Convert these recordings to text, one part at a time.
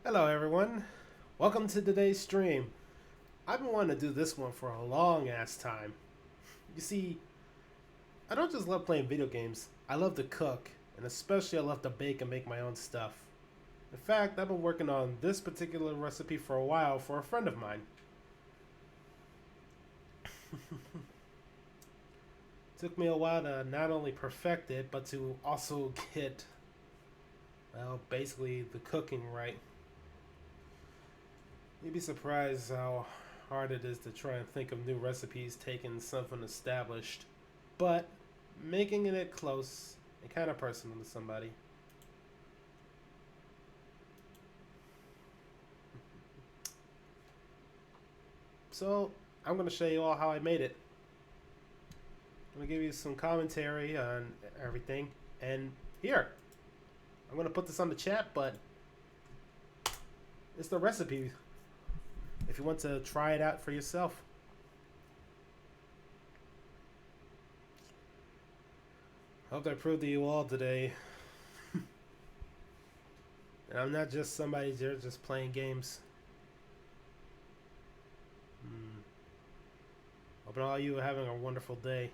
Hello everyone, welcome to today's stream. I've been wanting to do this one for a long ass time. You see, I don't just love playing video games, I love to cook, and especially I love to bake and make my own stuff. In fact, I've been working on this particular recipe for a while for a friend of mine. Took me a while to not only perfect it, but to also get, well, basically the cooking right. You'd be surprised how hard it is to try and think of new recipes taking something established, but making it close and kind of personal to somebody. So, I'm going to show you all how I made it. I'm going to give you some commentary on everything. And here, I'm going to put this on the chat, but it's the recipe if you want to try it out for yourself. Hope I proved to you all today. And I'm not just somebody there just playing games. Hoping all you are having a wonderful day.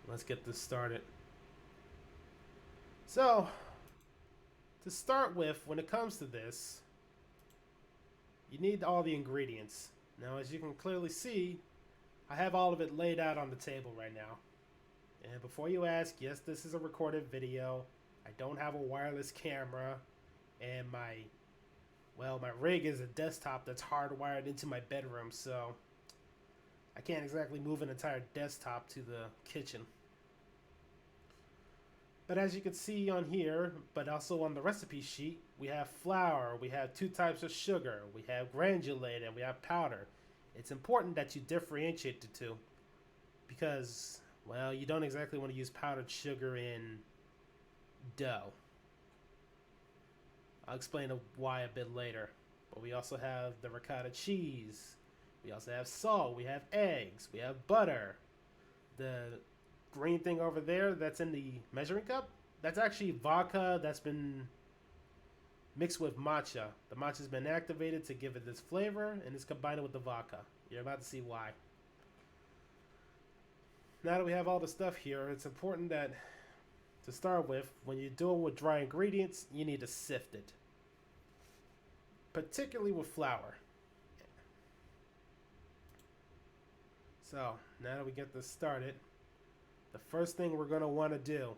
Let's get this started. So, to start with, when it comes to this, you need all the ingredients. Now, as you can clearly see, I have all of it laid out on the table right now. And before you ask, yes, this is a recorded video. I don't have a wireless camera, and my rig is a desktop that's hardwired into my bedroom, so I can't exactly move an entire desktop to the kitchen. But as you can see on here, but also on the recipe sheet, we have flour, we have two types of sugar, we have granulated, and we have powder. It's important that you differentiate the two because, well, you don't exactly want to use powdered sugar in dough. I'll explain why a bit later. But we also have the ricotta cheese. We also have salt. We have eggs. We have butter. The green thing over there that's in the measuring cup, that's actually vodka that's been mixed with matcha. The matcha's been activated to give it this flavor, and it's combined with the vodka. You're about to see why. Now that we have all the stuff here, it's important that to start with, when you're doing with dry ingredients, you need to sift it. Particularly with flour. So, now that we get this started, the first thing we're going to want to do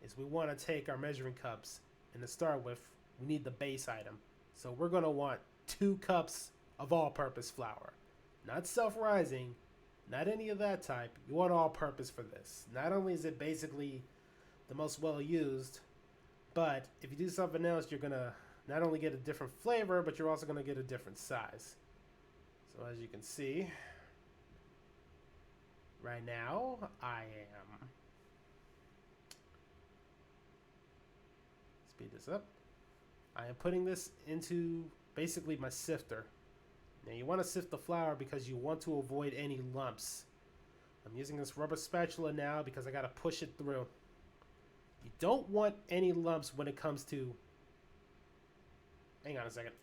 is we want to take our measuring cups, and to start with, we need the base item. So we're going to want 2 cups of all-purpose flour. Not self-rising, not any of that type. You want all-purpose for this. Not only is it basically the most well-used, but if you do something else, you're going to not only get a different flavor, but you're also going to get a different size. So as you can see, right now, I am... Speed this up. I am putting this into basically my sifter. Now you want to sift the flour because you want to avoid any lumps. I'm using this rubber spatula now because I got to push it through. You don't want any lumps when it comes to... Hang on a second.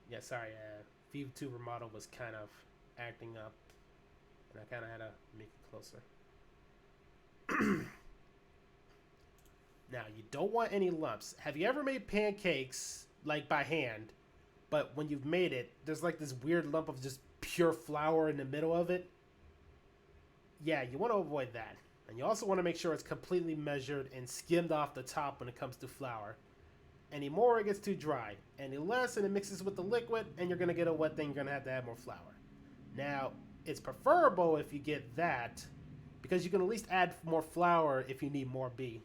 Yeah, sorry. VTuber model was kind of acting up, and I kind of had to make it closer. Now, you don't want any lumps. Have you ever made pancakes, like by hand, but when you've made it, there's like this weird lump of just pure flour in the middle of it? Yeah, you want to avoid that. And you also want to make sure it's completely measured and skimmed off the top when it comes to flour. Any more, it gets too dry. Any less, and it mixes with the liquid, and you're going to get a wet thing. You're going to have to add more flour. Now, it's preferable if you get that, because you can at least add more flour if you need more B.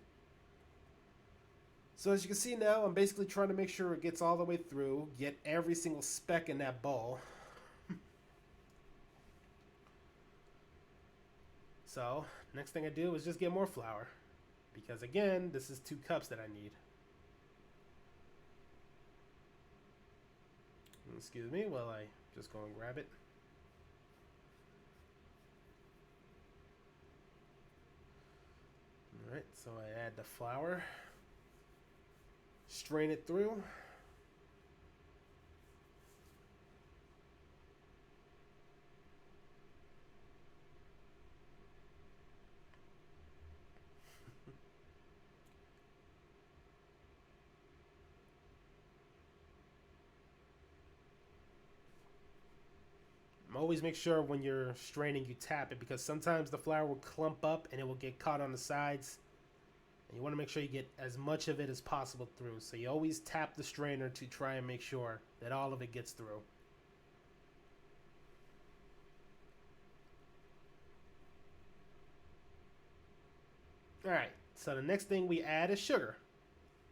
So as you can see now, I'm basically trying to make sure it gets all the way through, get every single speck in that bowl. So, next thing I do is just get more flour. Because again, this is 2 cups that I need. Excuse me while I just go and grab it. Alright, so I add the flour, strain it through. Always make sure when you're straining you tap it, because sometimes the flour will clump up and it will get caught on the sides. And you want to make sure you get as much of it as possible through. So you always tap the strainer to try and make sure that all of it gets through. Alright, so the next thing we add is sugar.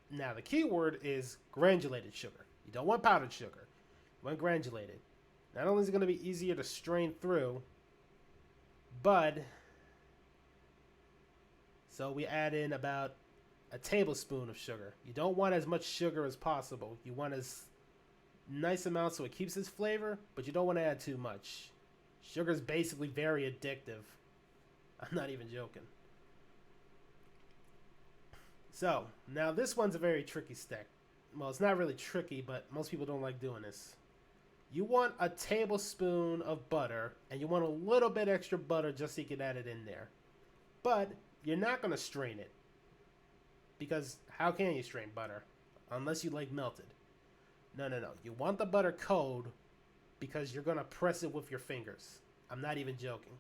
Now the key word is granulated sugar. You don't want powdered sugar. You want granulated. Not only is it going to be easier to strain through, but so we add in about a tablespoon of sugar. You don't want as much sugar as possible. You want as nice amount so it keeps its flavor, but you don't want to add too much. Sugar is basically very addictive. I'm not even joking. So, now this one's a very tricky step. Well, it's not really tricky, but most people don't like doing this. You want a tablespoon of butter, and you want a little bit extra butter just so you can add it in there. But you're not going to strain it, because how can you strain butter? Unless you like melted. No. You want the butter cold because you're going to press it with your fingers. I'm not even joking.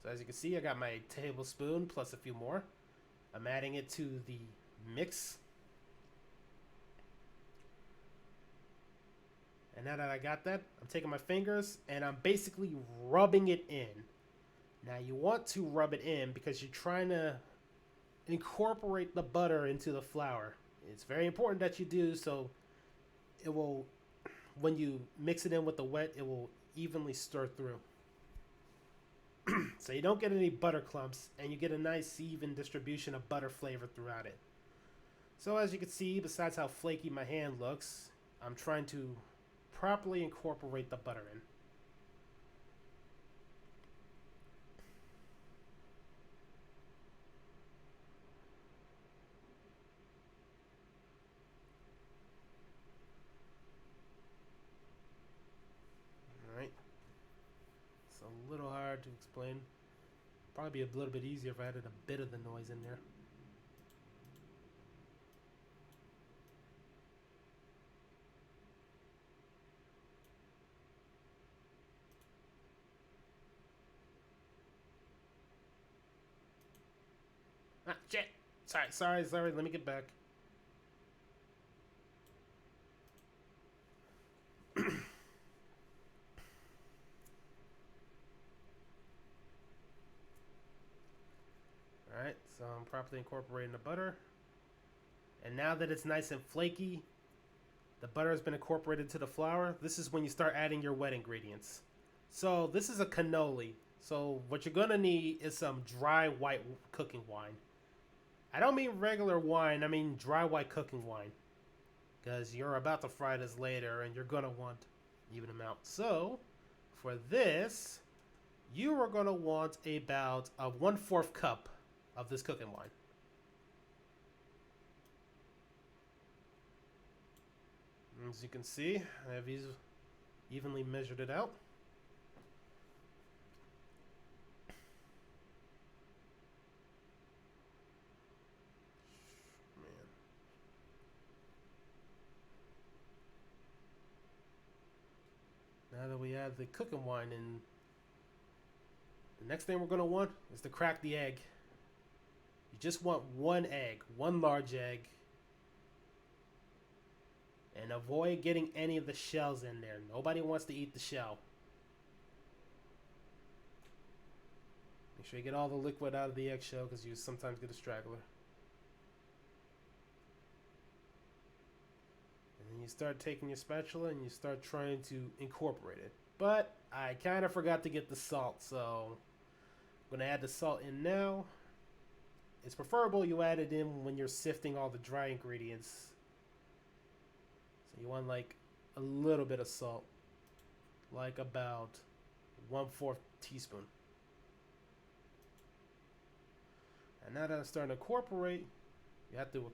So as you can see, I got my tablespoon plus a few more. I'm adding it to the mix. And now that I got that, I'm taking my fingers and I'm basically rubbing it in. Now you want to rub it in because you're trying to incorporate the butter into the flour. It's very important that you do, so it will, when you mix it in with the wet, it will evenly stir through. So you don't get any butter clumps and you get a nice even distribution of butter flavor throughout it. So as you can see, besides how flaky my hand looks, I'm trying to properly incorporate the butter in. Alright. It's a little hard to explain. Probably be a little bit easier if I added a bit of the noise in there. Ah, shit! Sorry, let me get back. Alright, so I'm properly incorporating the butter. And now that it's nice and flaky, the butter has been incorporated to the flour. This is when you start adding your wet ingredients. So this is a cannoli. So what you're gonna need is some dry white cooking wine. I don't mean regular wine, I mean dry white cooking wine. Because you're about to fry this later and you're gonna want even amount. So for this, you are gonna want about a 1/4 cup of this cooking wine. As you can see, I have evenly measured it out. Man. Now that we add the cooking wine in, the next thing we're going to want is to crack the egg. You just want one egg, one large egg. And avoid getting any of the shells in there. Nobody wants to eat the shell. Make sure you get all the liquid out of the eggshell because you sometimes get a straggler. And then you start taking your spatula and you start trying to incorporate it. But I kind of forgot to get the salt, so I'm going to add the salt in now. It's preferable you add it in when you're sifting all the dry ingredients. So you want like a little bit of salt, like about 1/4 teaspoon. And now that I'm starting to incorporate, you have to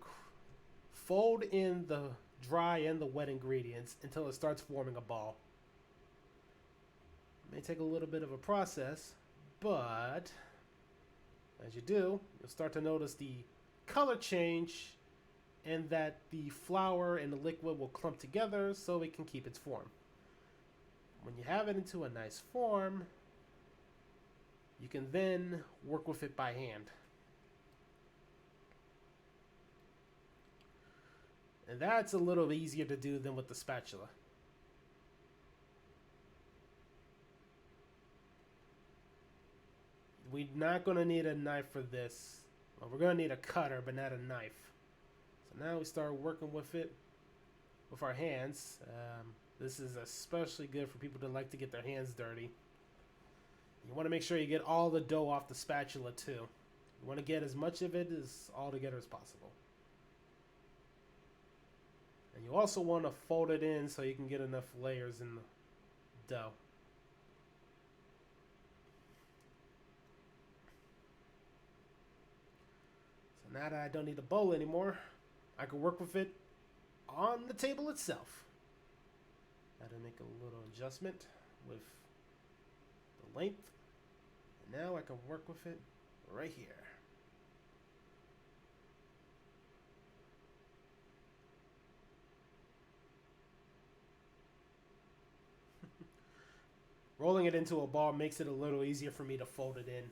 fold in the dry and the wet ingredients until it starts forming a ball. It may take a little bit of a process, but as you do, you'll start to notice the color change and that the flour and the liquid will clump together so it can keep its form. When you have it into a nice form, you can then work with it by hand. And that's a little easier to do than with the spatula. We're not going to need a knife for this. Well, we're going to need a cutter, but not a knife. So now we start working with it with our hands. This is especially good for people that like to get their hands dirty. You want to make sure you get all the dough off the spatula too. You want to get as much of it as all together as possible. And you also want to fold it in so you can get enough layers in the dough. So now that I don't need a bowl anymore, I can work with it on the table itself. I had to make a little adjustment with the length. And now I can work with it right here. Rolling it into a ball makes it a little easier for me to fold it in.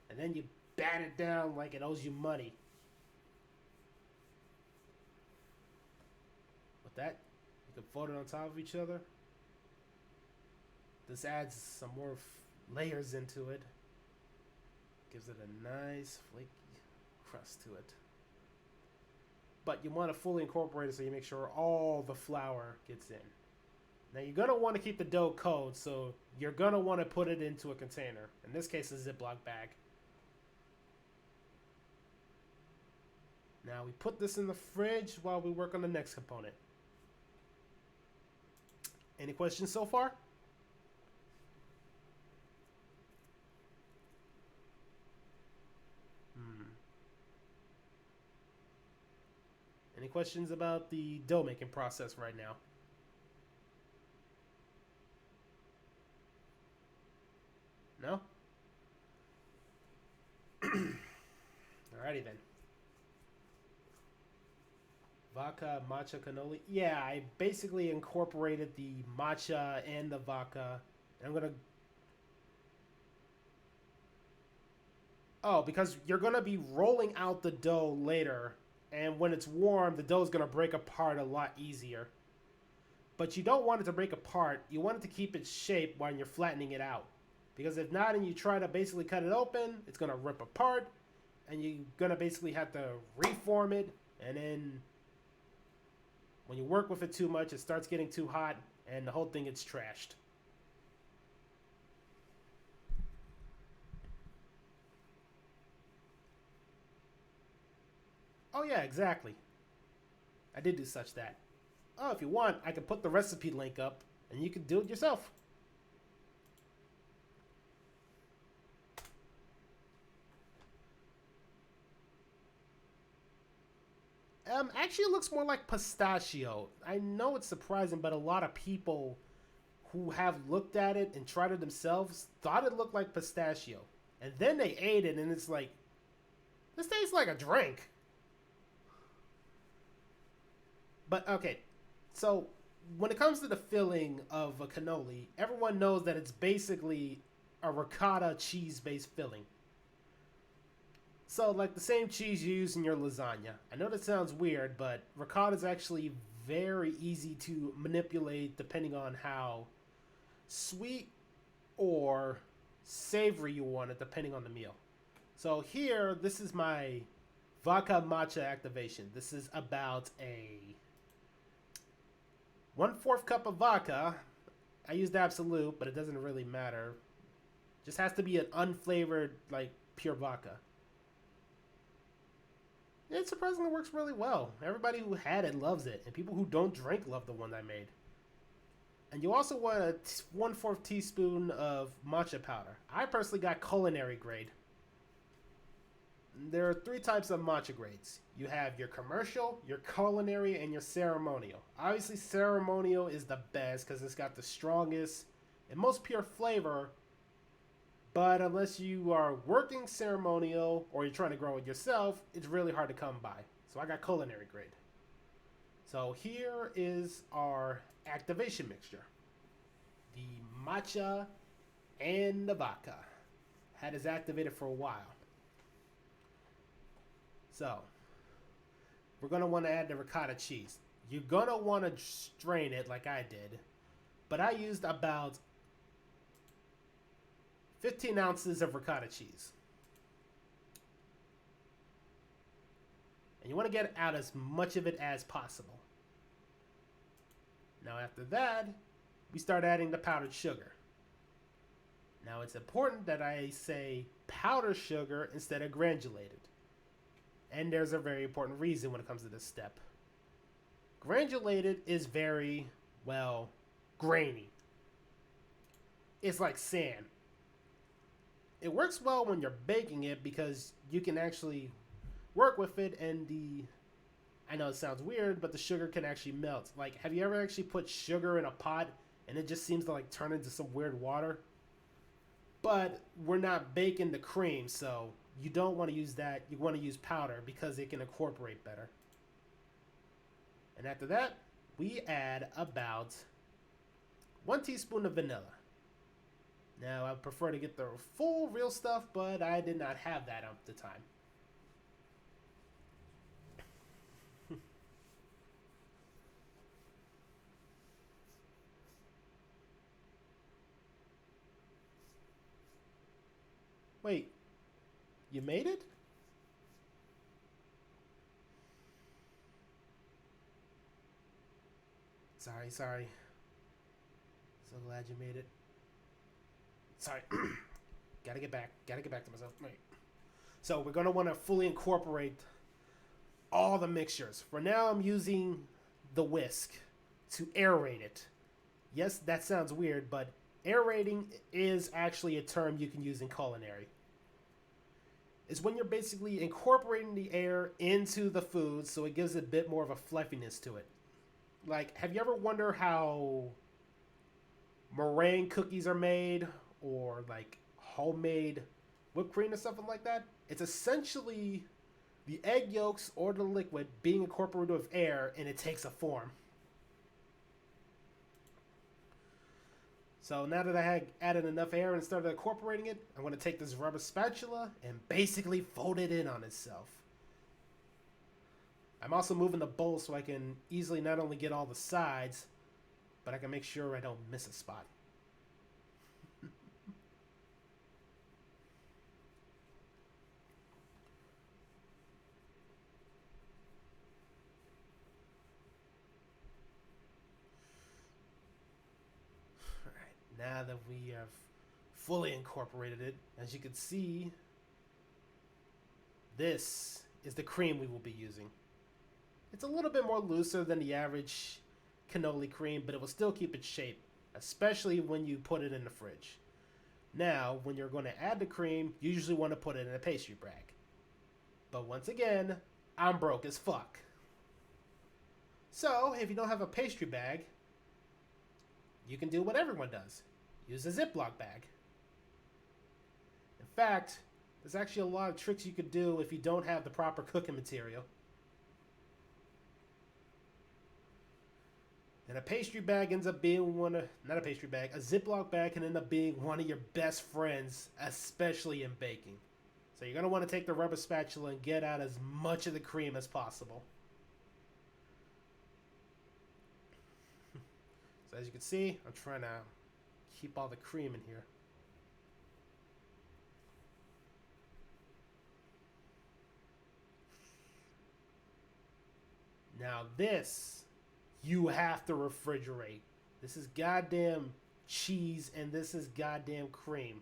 And then you bat it down like it owes you money. With that, you can fold it on top of each other. This adds some more layers into it. Gives it a nice flaky crust to it. But you want to fully incorporate it so you make sure all the flour gets in. Now you're going to want to keep the dough cold, so you're going to want to put it into a container. In this case, a Ziploc bag. Now we put this in the fridge while we work on the next component. Any questions so far? Any questions about the dough making process right now? No? Alrighty then. Vodka, matcha, cannoli. Yeah, I basically incorporated the matcha and the vodka. And I'm going to... Oh, because you're going to be rolling out the dough later. And when it's warm, the dough is going to break apart a lot easier. But you don't want it to break apart. You want it to keep its shape when you're flattening it out. Because if not, and you try to basically cut it open, it's going to rip apart. And you're going to basically have to reform it. And then when you work with it too much, it starts getting too hot. And the whole thing gets trashed. Oh yeah, exactly. I did do such that. Oh, if you want, I can put the recipe link up. And you can do it yourself. Actually, it looks more like pistachio. I know it's surprising, but a lot of people who have looked at it and tried it themselves thought it looked like pistachio. And then they ate it, and it's like, this tastes like a drink. But, okay, so when it comes to the filling of a cannoli, everyone knows that it's basically a ricotta cheese-based filling. So, like the same cheese you use in your lasagna. I know that sounds weird, but ricotta is actually very easy to manipulate depending on how sweet or savory you want it, depending on the meal. So here, this is my vodka matcha activation. This is about a 1/4 cup of vodka. I used absolute, but it doesn't really matter. Just has to be an unflavored, like, pure vodka. It surprisingly works really well. Everybody who had it loves it, and people who don't drink love the one I made. And you also want a 1/4 teaspoon of matcha powder. I personally got culinary grade. there are three types of matcha grades. You have your commercial, your culinary, and your ceremonial. Obviously, ceremonial is the best because it's got the strongest and most pure flavor. But unless you are working ceremonial or you're trying to grow it yourself, it's really hard to come by. So I got culinary grade. So here is our activation mixture. The matcha and the vodka. Had this activated for a while. So, we're going to want to add the ricotta cheese. You're going to want to strain it like I did. But I used about 15 ounces of ricotta cheese. And you want to get out as much of it as possible. Now after that, we start adding the powdered sugar. Now it's important that I say powdered sugar instead of granulated. And there's a very important reason when it comes to this step. Granulated is very, well, grainy. It's like sand. It works well when you're baking it because you can actually work with it and I know it sounds weird, but the sugar can actually melt. Like, have you ever actually put sugar in a pot and it just seems to like turn into some weird water? But we're not baking the cream, so you don't want to use that. You want to use powder because it can incorporate better. And after that, we add about 1 teaspoon of vanilla. Now, I prefer to get the full real stuff, but I did not have that at the time. Wait, you made it? Sorry. So glad you made it. Sorry. Gotta get back to myself. Right. So we're gonna want to fully incorporate all the mixtures. For now, I'm using the whisk to aerate it. Yes, that sounds weird, but aerating is actually a term you can use in culinary. It's when you're basically incorporating the air into the food so it gives it a bit more of a fluffiness to it. Like, have you ever wondered how meringue cookies are made or like homemade whipped cream or something like that? It's essentially the egg yolks or the liquid being incorporated with air and it takes a form. So now that I had added enough air and started incorporating it, I'm going to take this rubber spatula and basically fold it in on itself. I'm also moving the bowl so I can easily not only get all the sides, but I can make sure I don't miss a spot. Now that we have fully incorporated it, as you can see, this is the cream we will be using. It's a little bit more looser than the average cannoli cream, but it will still keep its shape, especially when you put it in the fridge. Now, when you're going to add the cream, you usually want to put it in a pastry bag. But once again, I'm broke as fuck. So, if you don't have a pastry bag, you can do what everyone does. Use a Ziploc bag. In fact, there's actually a lot of tricks you could do if you don't have the proper cooking material. And a pastry bag ends up being not a pastry bag, a Ziploc bag can end up being one of your best friends, especially in baking. So you're going to want to take the rubber spatula and get out as much of the cream as possible. So as you can see, I'm trying to keep all the cream in here. Now this, you have to refrigerate. This is goddamn cheese and this is goddamn cream.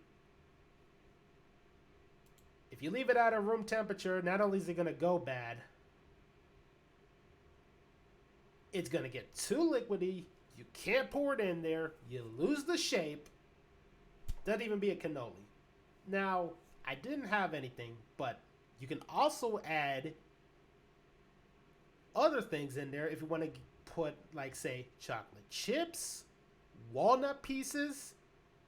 If you leave it out at room temperature, not only is it going to go bad, it's going to get too liquidy. You can't pour it in there. You lose the shape. Doesn't even be a cannoli. Now, I didn't have anything, but You can also add other things in there if you want to put, like, say, chocolate chips, walnut pieces,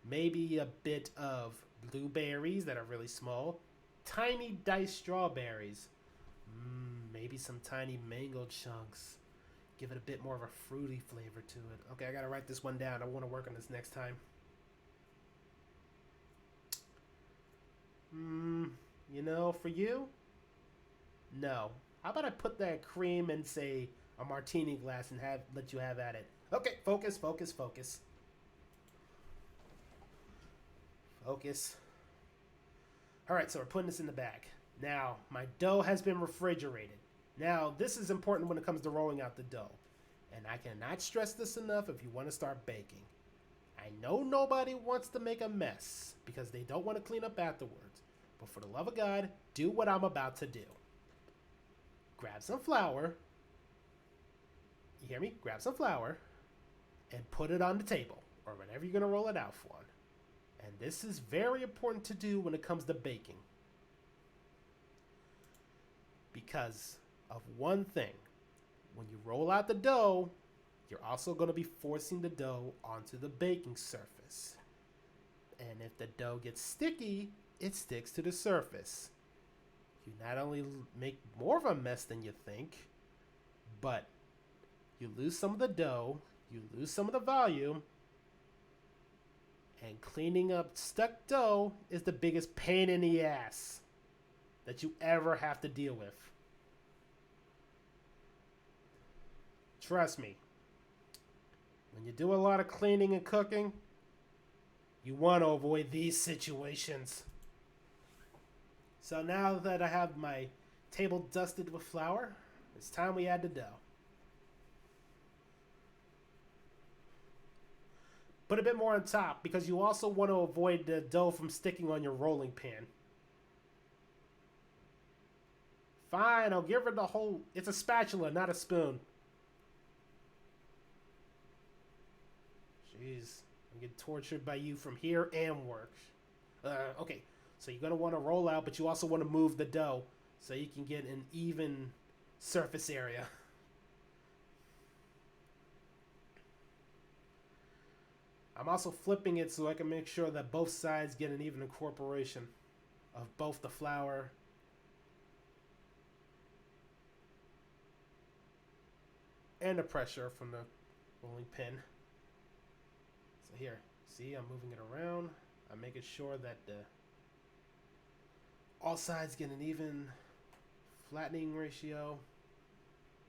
maybe a bit of blueberries that are really small, tiny diced strawberries, maybe some tiny mango chunks. Give it a bit more of a fruity flavor to it. Okay, I gotta write this one down. I want to work on this next time. For you, no. How about I put that cream in, say, a martini glass and let you have at it? Okay, focus, focus, focus. Focus. All right, so we're putting this in the bag. Now, my dough has been refrigerated. Now, this is important when it comes to rolling out the dough. And I cannot stress this enough if you want to start baking. I know nobody wants to make a mess because they don't want to clean up afterwards. But for the love of God, do what I'm about to do. Grab some flour. You hear me? Grab some flour and put it on the table or whatever you're going to roll it out for. And this is very important to do when it comes to baking. Because of one thing. When you roll out the dough, you're also going to be forcing the dough onto the baking surface. And if the dough gets sticky, it sticks to the surface. You not only make more of a mess than you think, but you lose some of the dough, you lose some of the volume, and cleaning up stuck dough is the biggest pain in the ass that you ever have to deal with. Trust me, when you do a lot of cleaning and cooking, you want to avoid these situations. So now that I have my table dusted with flour, it's time we add the dough. Put a bit more on top because you also want to avoid the dough from sticking on your rolling pin. Fine, I'll give her the whole... It's a spatula, not a spoon. Jeez, I'm getting tortured by you from here and work. Okay, so you're going to want to roll out, but you also want to move the dough so you can get an even surface area. I'm also flipping it so I can make sure that both sides get an even incorporation of both the flour and the pressure from the rolling pin. So here, see, I'm moving it around. I'm making sure that all sides get an even flattening ratio.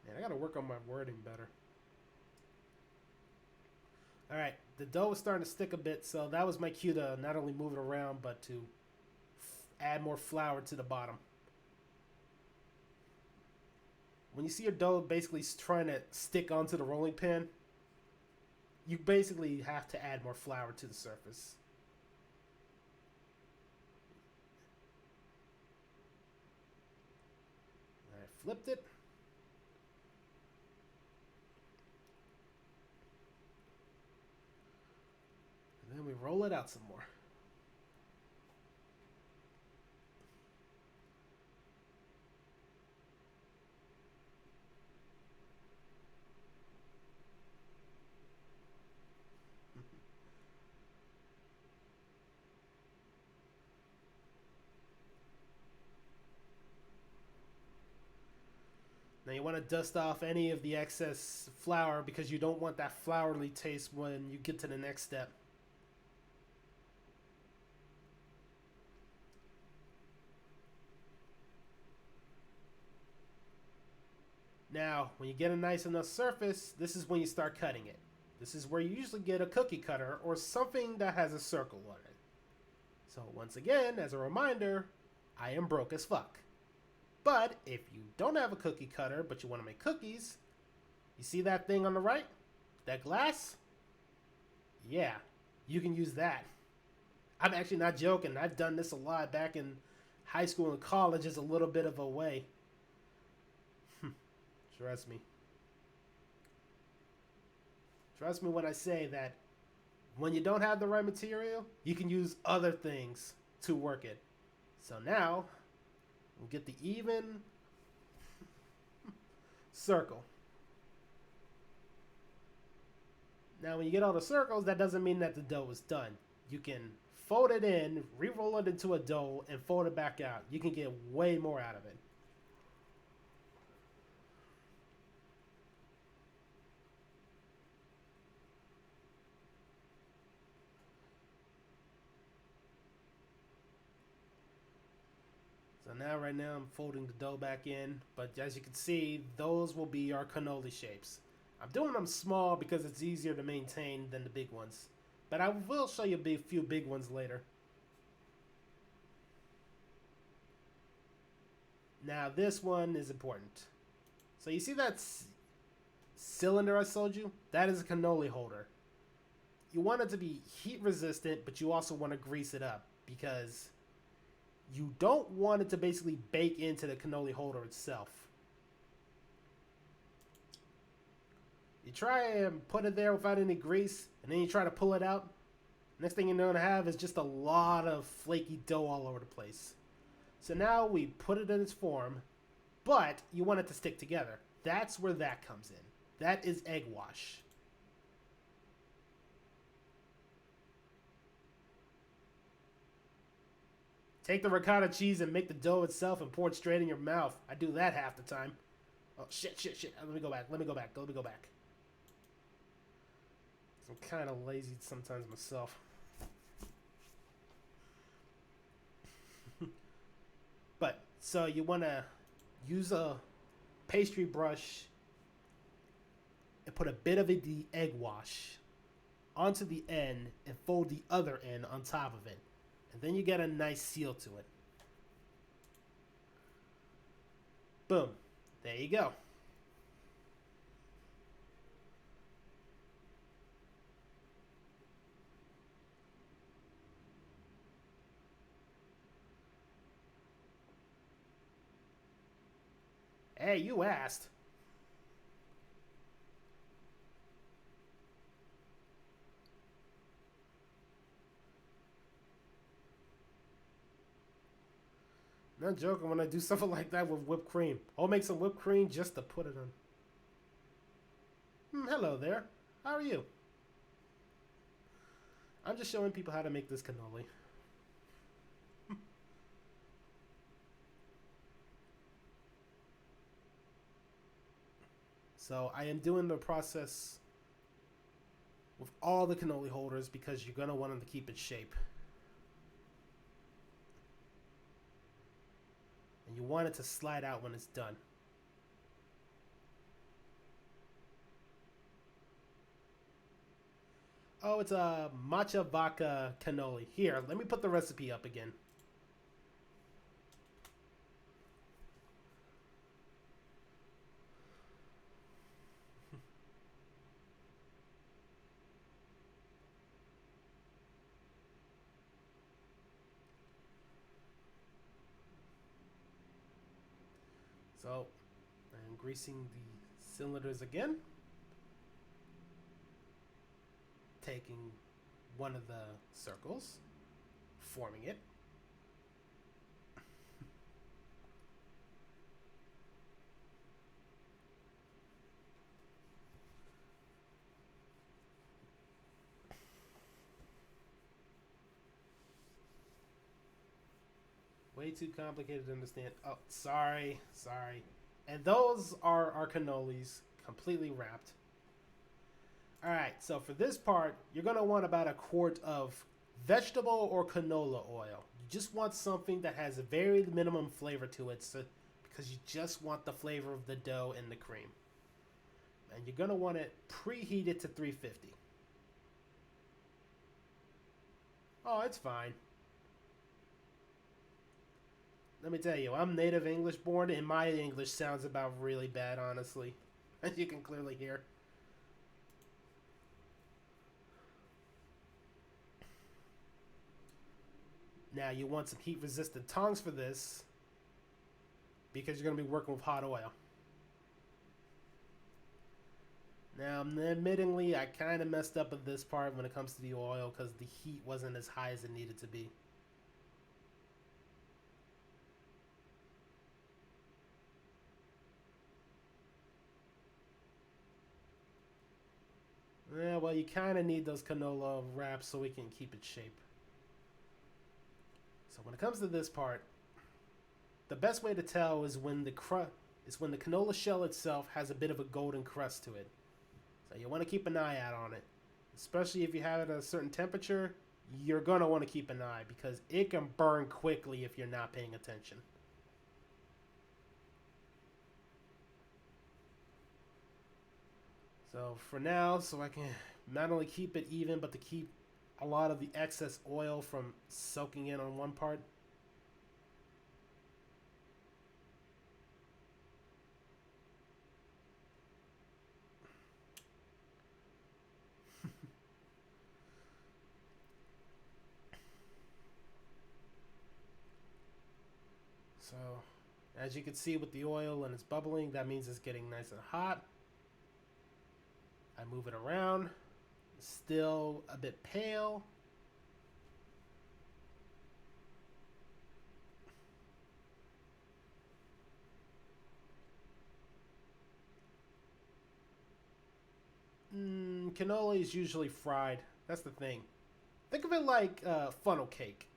Man, I gotta work on my wording better. All right, the dough is starting to stick a bit, so that was my cue to not only move it around, but to add more flour to the bottom. When you see your dough basically trying to stick onto the rolling pin, you basically have to add more flour to the surface. I flipped it. And then we roll it out some more. Now you want to dust off any of the excess flour because you don't want that flourly taste when you get to the next step. Now, when you get a nice enough surface, this is when you start cutting it. This is where you usually get a cookie cutter or something that has a circle on it. So once again, as a reminder, I am broke as fuck. But if you don't have a cookie cutter, but you want to make cookies, you see that thing on the right? That glass? Yeah, you can use that. I'm actually not joking. I've done this a lot back in high school and college as a little bit of a way. Trust me. Trust me when I say that when you don't have the right material, you can use other things to work it. So now, We'll get the even circle. Now, when you get all the circles, that doesn't mean that the dough is done. You can fold it in, re-roll it into a dough, and fold it back out. You can get way more out of it. So now, right now, I'm folding the dough back in. But as you can see, those will be our cannoli shapes. I'm doing them small because it's easier to maintain than the big ones. But I will show you a few big ones later. Now, this one is important. So you see that cylinder I showed you? That is a cannoli holder. You want it to be heat resistant, but you also want to grease it up because you don't want it to basically bake into the cannoli holder itself. You try and put it there without any grease, and then you try to pull it out. Next thing you're going to have is just a lot of flaky dough all over the place. So now we put it in its form, but you want it to stick together. That's where that comes in. That is egg wash. Take the ricotta cheese and make the dough itself and pour it straight in your mouth. I do that half the time. Oh, shit. Let me go back. I'm kind of lazy sometimes myself. But, so you want to use a pastry brush and put a bit of the egg wash onto the end and fold the other end on top of it. And then you get a nice seal to it. Boom. There you go. Hey, you asked. Not joking when I do something like that with whipped cream. I'll make some whipped cream just to put it on. Hello there. How are you? I'm just showing people how to make this cannoli. So I am doing the process with all the cannoli holders because you're going to want them to keep its shape. And you want it to slide out when it's done. Oh, it's a matcha vodka cannoli. Here, let me put the recipe up again. So, I'm greasing the cylinders again. Taking one of the circles, forming it. Way too complicated to understand. Oh, sorry. And those are our cannolis, completely wrapped. Alright, so for this part, you're going to want about a quart of vegetable or canola oil. You just want something that has a very minimum flavor to it, so, because you just want the flavor of the dough and the cream. And you're going to want it preheated to 350. Oh, it's fine. Let me tell you, I'm native English born, and my English sounds about really bad, honestly. As you can clearly hear. Now, you want some heat-resistant tongs for this, because you're going to be working with hot oil. Now, admittingly, I kind of messed up at this part when it comes to the oil, because the heat wasn't as high as it needed to be. Yeah, well, you kind of need those canola wraps so we can keep its shape. So when it comes to this part, the best way to tell is when the canola shell itself has a bit of a golden crust to it. So you want to keep an eye out on it, especially if you have it at a certain temperature. You're gonna want to keep an eye because it can burn quickly if you're not paying attention. So for now, so I can not only keep it even, but to keep a lot of the excess oil from soaking in on one part. So as you can see with the oil and it's bubbling, that means it's getting nice and hot. I move it around. Still a bit pale. Cannoli is usually fried. That's the thing. Think of it like funnel cake.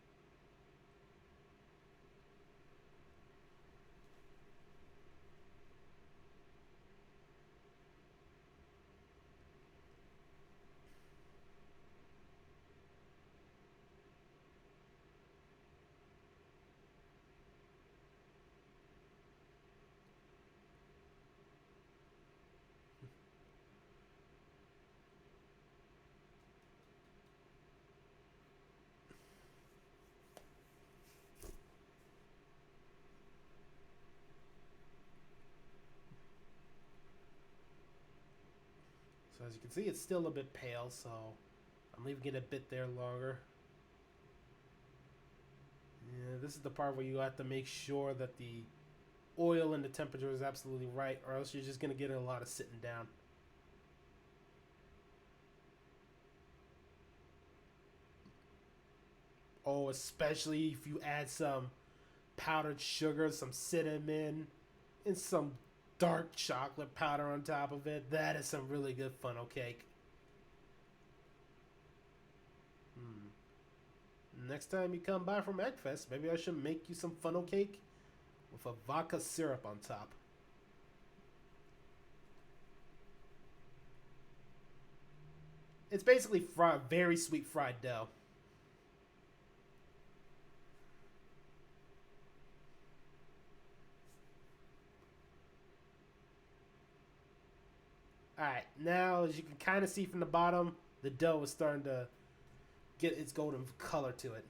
So as you can see, it's still a bit pale, so I'm leaving it a bit there longer. Yeah, this is the part where you have to make sure that the oil and the temperature is absolutely right, or else you're just going to get a lot of sitting down. Oh, especially if you add some powdered sugar, some cinnamon, and some dark chocolate powder on top of it. That is some really good funnel cake. Next time you come by from Eggfest, maybe I should make you some funnel cake with a vodka syrup on top. It's basically fried, very sweet fried dough. Alright, now as you can kind of see from the bottom, the dough is starting to get its golden color to it.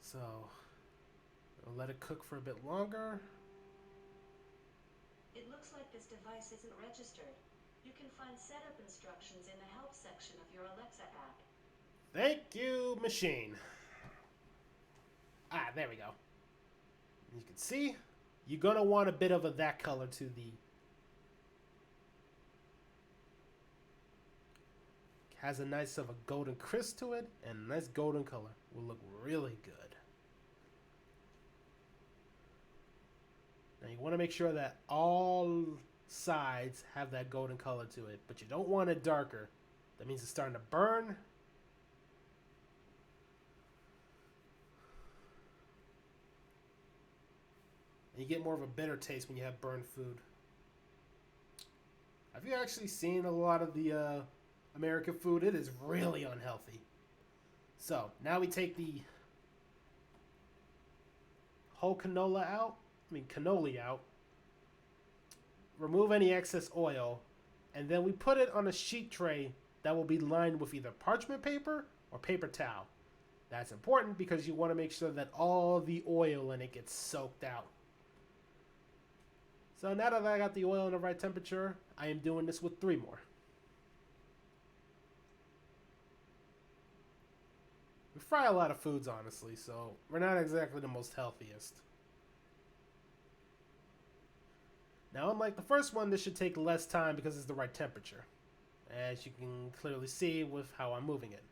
So, I'll let it cook for a bit longer. It looks like this device isn't registered. You can find setup instructions in the help section of your Alexa app. Thank you, machine. Ah, there we go. You can see, you're going to want a bit of that color to the... Has a nice of a golden crisp to it, and a nice golden color. Will look really good. Now you want to make sure that all sides have that golden color to it, but you don't want it darker. That means it's starting to burn. And you get more of a bitter taste when you have burned food. Have you actually seen a lot of the American food? It is really unhealthy. So now we take the whole canola out. Cannoli out. Remove any excess oil, and then we put it on a sheet tray that will be lined with either parchment paper or paper towel. That's important because you want to make sure that all the oil in it gets soaked out. So now that I got the oil in the right temperature, I am doing this with 3 more. We fry a lot of foods, honestly, so we're not exactly the most healthiest. Now, unlike the first one, this should take less time because it's the right temperature, as you can clearly see with how I'm moving it.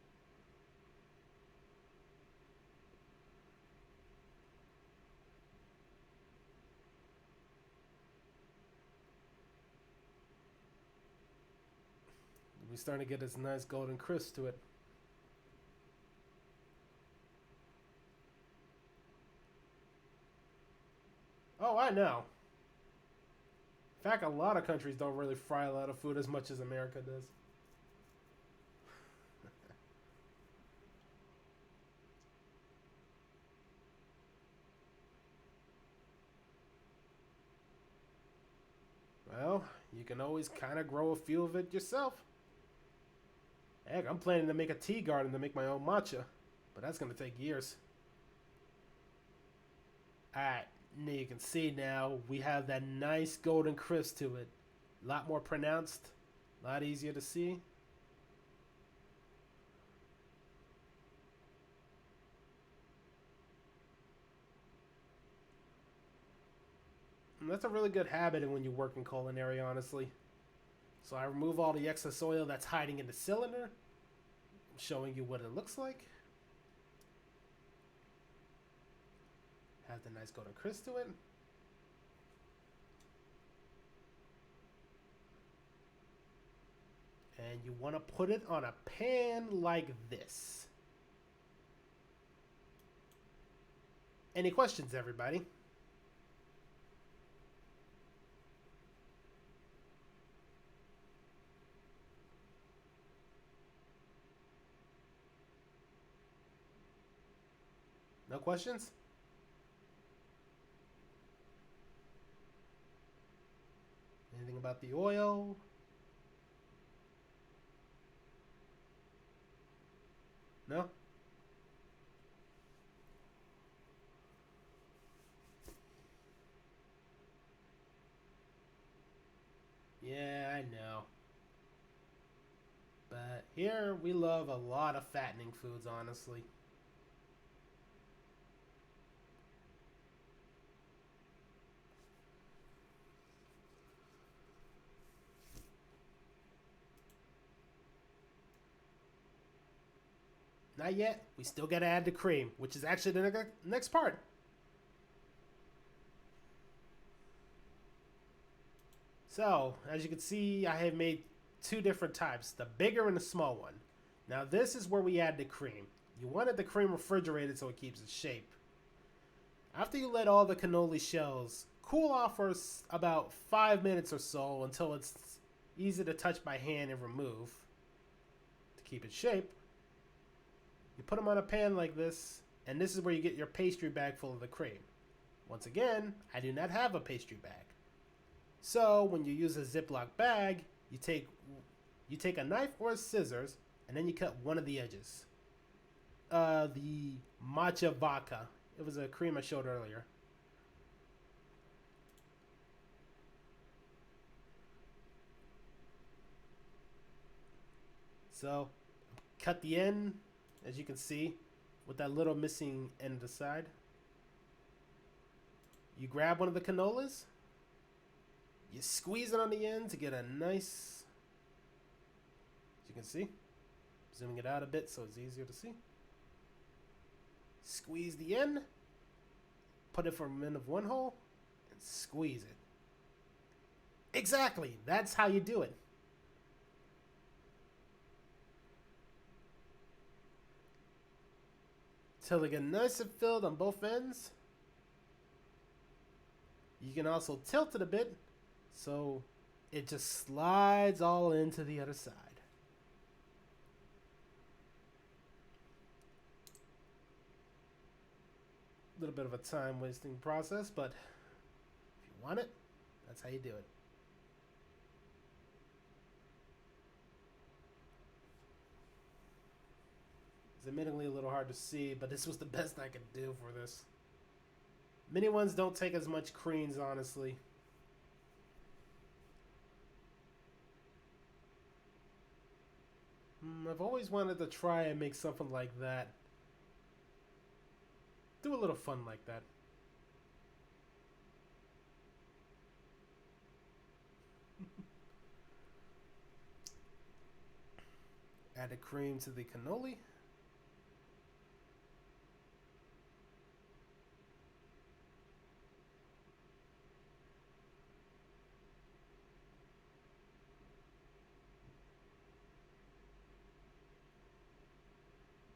We're starting to get this nice golden crisp to it. Oh, I know. In fact, a lot of countries don't really fry a lot of food as much as America does. Well, you can always kind of grow a few of it yourself. Heck, I'm planning to make a tea garden to make my own matcha, but that's going to take years. Alright, now you can see now we have that nice golden crisp to it. A lot more pronounced, a lot easier to see. And that's a really good habit when you work in culinary, honestly. So I remove all the excess oil that's hiding in the cylinder. I'm showing you what it looks like. Has the nice golden crisp to it. And you want to put it on a pan like this. Any questions, everybody? No questions? Anything about the oil? No? Yeah, I know. But here we love a lot of fattening foods, honestly. Not yet. We still gotta add the cream, which is actually the next part. So, as you can see, I have made two different types, the bigger and the small one. Now this is where we add the cream. You wanted the cream refrigerated so it keeps its shape. After you let all the cannoli shells cool off for about 5 minutes or so until it's easy to touch by hand and remove to keep its shape, you put them on a pan like this, and this is where you get your pastry bag full of the cream. Once again, I do not have a pastry bag. So when you use a Ziploc bag, you take a knife or a scissors, and then you cut one of the edges. The matcha vodka. It was a cream I showed earlier. So cut the end, as you can see, with that little missing end of the side. You grab one of the cannolis. You squeeze it on the end to get a nice, as you can see, zooming it out a bit so it's easier to see. Squeeze the end, put it from the end of one hole, and squeeze it. Exactly, that's how you do it. Till they get nice and filled on both ends. You can also tilt it a bit so it just slides all into the other side. A little bit of a time wasting process, but if you want it, that's how you do it. It's admittedly a little hard to see, but this was the best I could do for this. Mini ones don't take as much creams, honestly. I've always wanted to try and make something like that. Do a little fun like that. Add the cream to the cannoli.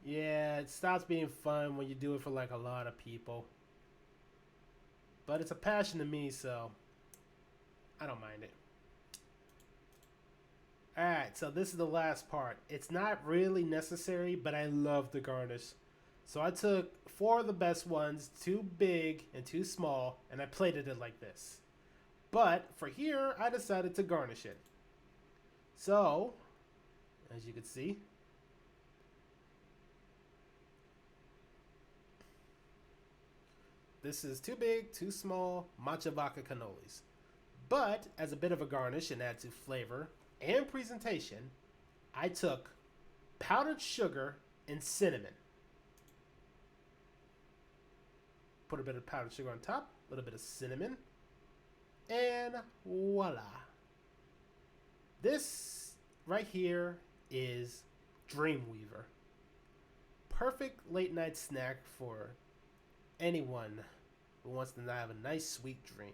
Yeah, it stops being fun when you do it for like a lot of people. But it's a passion to me, so I don't mind it. Alright, so this is the last part. It's not really necessary, but I love the garnish. So I took 4 of the best ones, 2 big and 2 small, and I plated it like this. But for here, I decided to garnish it. So, as you can see, this is 2 big, 2 small matcha vodka cannolis. But as a bit of a garnish and add to flavor and presentation, I took powdered sugar and cinnamon. Put a bit of powdered sugar on top, a little bit of cinnamon, and voila. This right here is Dreamweaver. Perfect late night snack for anyone who wants to have a nice sweet dream.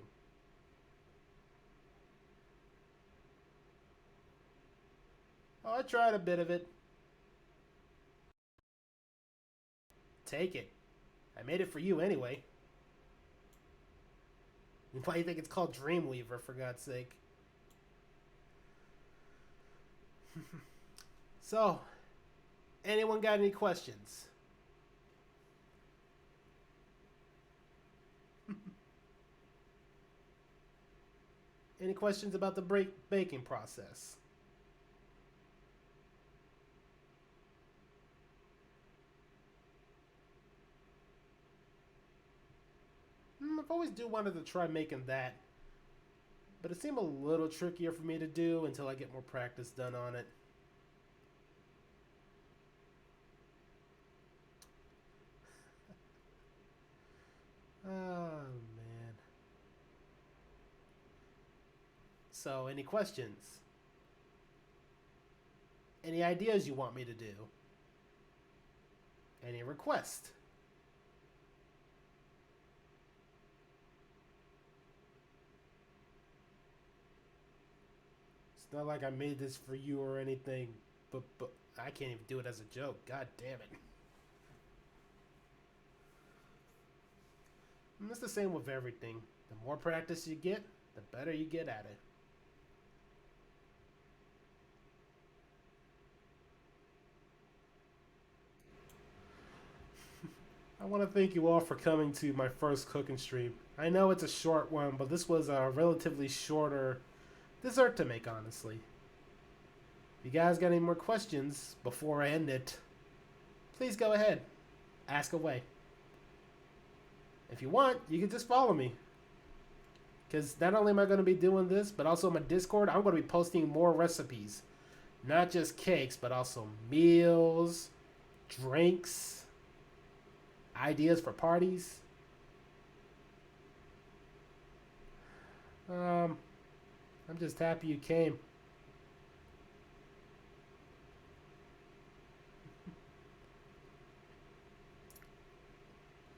Oh, I tried a bit of it. Take it. I made it for you anyway. Why do you think it's called Dreamweaver, for God's sake? So, anyone got any questions? Any questions about the baking process? I've always wanted to try making that, but it seemed a little trickier for me to do until I get more practice done on it. Oh, man. So, any questions? Any ideas you want me to do? Any requests? It's not like I made this for you or anything, but I can't even do it as a joke. God damn it. And it's the same with everything. The more practice you get, the better you get at it. I want to thank you all for coming to my first cooking stream. I know it's a short one, but this was a relatively shorter dessert to make, honestly. If you guys got any more questions before I end it, please go ahead. Ask away. If you want, you can just follow me. Because not only am I going to be doing this, but also on my Discord, I'm going to be posting more recipes. Not just cakes, but also meals, drinks, ideas for parties. I'm just happy you came.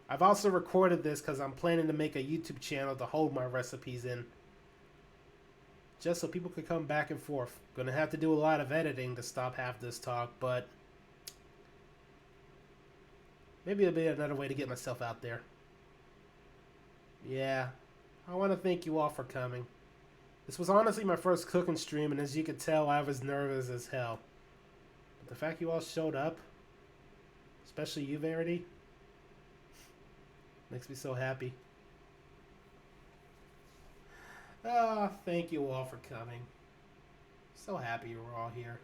I've also recorded this because I'm planning to make a YouTube channel to hold my recipes in. Just so people could come back and forth. Gonna have to do a lot of editing to stop half this talk, but maybe it'll be another way to get myself out there. Yeah, I want to thank you all for coming. This was honestly my first cooking stream, and as you can tell, I was nervous as hell. But the fact you all showed up, especially you, Verity, makes me so happy. Ah, thank you all for coming. So happy you were all here.